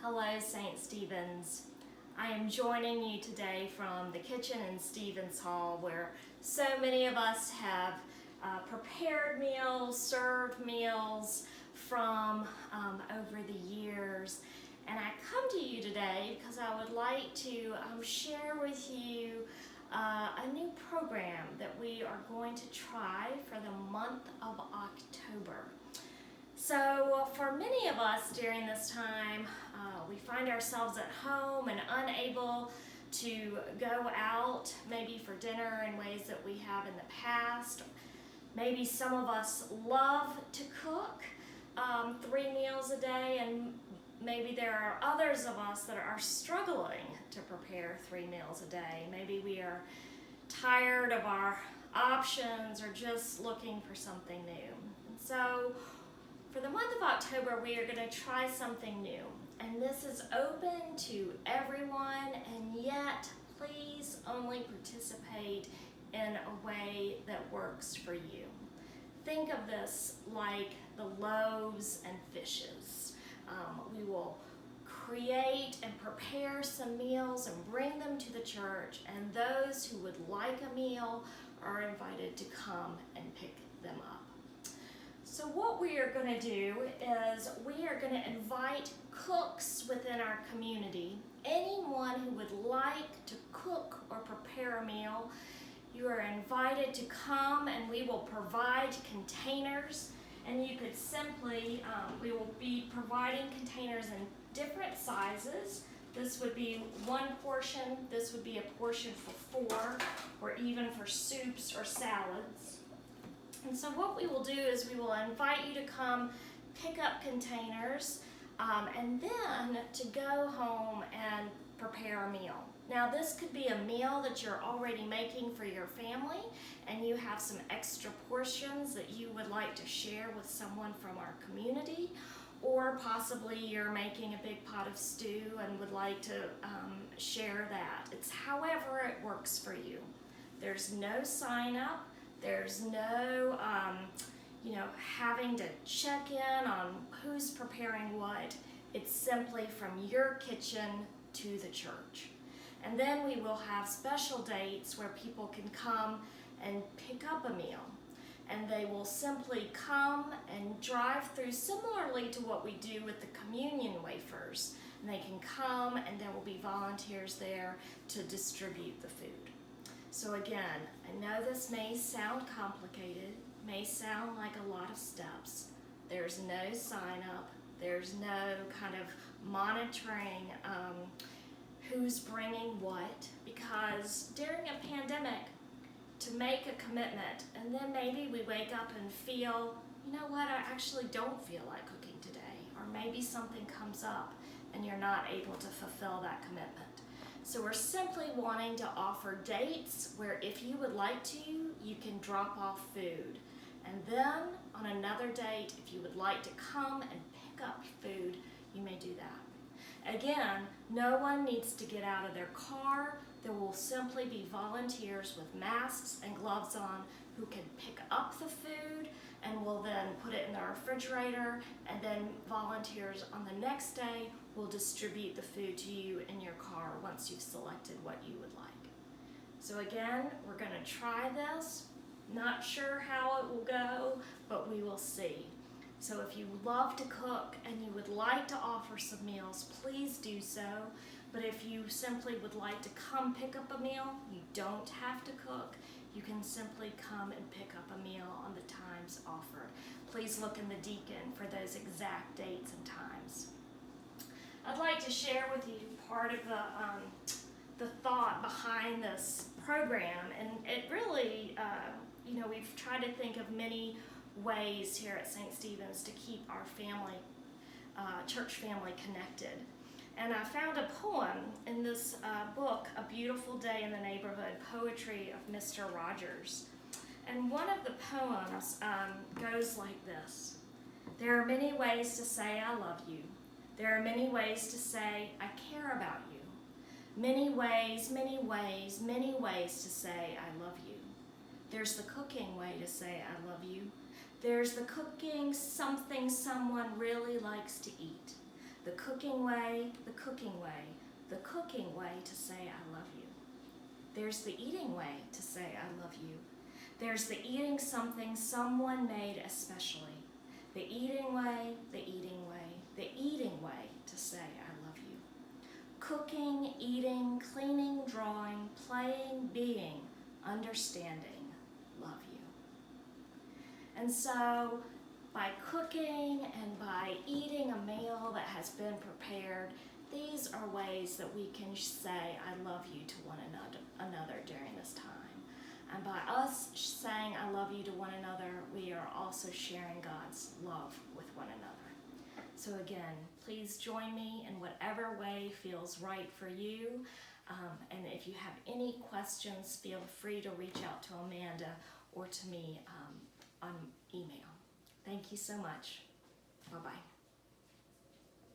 Hello, St. Stephen's. I am joining you today from the kitchen in Stevens Hall, where so many of us have prepared meals, served meals from over the years. And I come to you today because I would like to share with you a new program that we are going to try for the month of October. So for many of us during this time, we find ourselves at home and unable to go out, maybe for dinner in ways that we have in the past. Maybe some of us love to cook 3 meals a day, and maybe there are others of us that are struggling to prepare 3 meals a day. Maybe we are tired of our options or just looking for something new. And so for the month of October, we are going to try something new. And this is open to everyone, and yet please only participate in a way that works for you. Think of this like the loaves and fishes. We will create and prepare some meals and bring them to the church, and those who would like a meal are invited to come and pick them up. So what we are going to do is we are going to invite cooks within our community. Anyone who would like to cook or prepare a meal, you are invited to come, and we will provide containers. And you could simply, we will be providing containers in different sizes. This would be 1 portion, this would be a portion for 4, or even for soups or salads. And so what we will do is we will invite you to come pick up containers and then to go home and prepare a meal. Now this could be a meal that you're already making for your family, and you have some extra portions that you would like to share with someone from our community, or possibly you're making a big pot of stew and would like to share that. It's however it works for you. There's no sign up. There's no, having to check in on who's preparing what. It's simply from your kitchen to the church. And then we will have special dates where people can come and pick up a meal. And they will simply come and drive through, similarly to what we do with the communion wafers. And they can come, and there will be volunteers there to distribute the food. So again, I know this may sound complicated, may sound like a lot of steps. There's no sign up, there's no kind of monitoring who's bringing what, because during a pandemic, to make a commitment, and then maybe we wake up and feel, you know what, I actually don't feel like cooking today, or maybe something comes up and you're not able to fulfill that commitment. So we're simply wanting to offer dates where if you would like to, you can drop off food. And then on another date, if you would like to come and pick up food, you may do that. Again, no one needs to get out of their car. There will simply be volunteers with masks and gloves on who can pick up the food and will then put it in the refrigerator, and then volunteers on the next day will distribute the food to you in your car once you've selected what you would like. So again, we're going to try this. Not sure how it will go, but we will see. So if you love to cook and you would like to offer some meals, please do so. But if you simply would like to come pick up a meal, you don't have to cook. You can simply come and pick up a meal on the times offered. Please look in the deacon for those exact dates and times. I'd like to share with you part of the thought behind this program, and it really, we've tried to think of many ways here at St. Stephen's to keep our family, church family, connected. And I found a poem in this book, A Beautiful Day in the Neighborhood, poetry of Mr. Rogers. And one of the poems goes like this. There are many ways to say I love you. There are many ways to say I care about you. Many ways, many ways, many ways to say I love you. There's the cooking way to say I love you. There's the cooking something someone really likes to eat. The cooking way, the cooking way, the cooking way to say I love you. There's the eating way to say I love you. There's the eating something someone made especially. The eating way, the eating way, the eating way to say I love you. Cooking, eating, cleaning, drawing, playing, being, understanding, love you. And so by cooking and by eating a meal that has been prepared, these are ways that we can say I love you to one another during this time. And by us saying I love you to one another, we are also sharing God's love with one another. So again, please join me in whatever way feels right for you. And if you have any questions, feel free to reach out to Amanda or to me on email. Thank you so much. Bye-bye.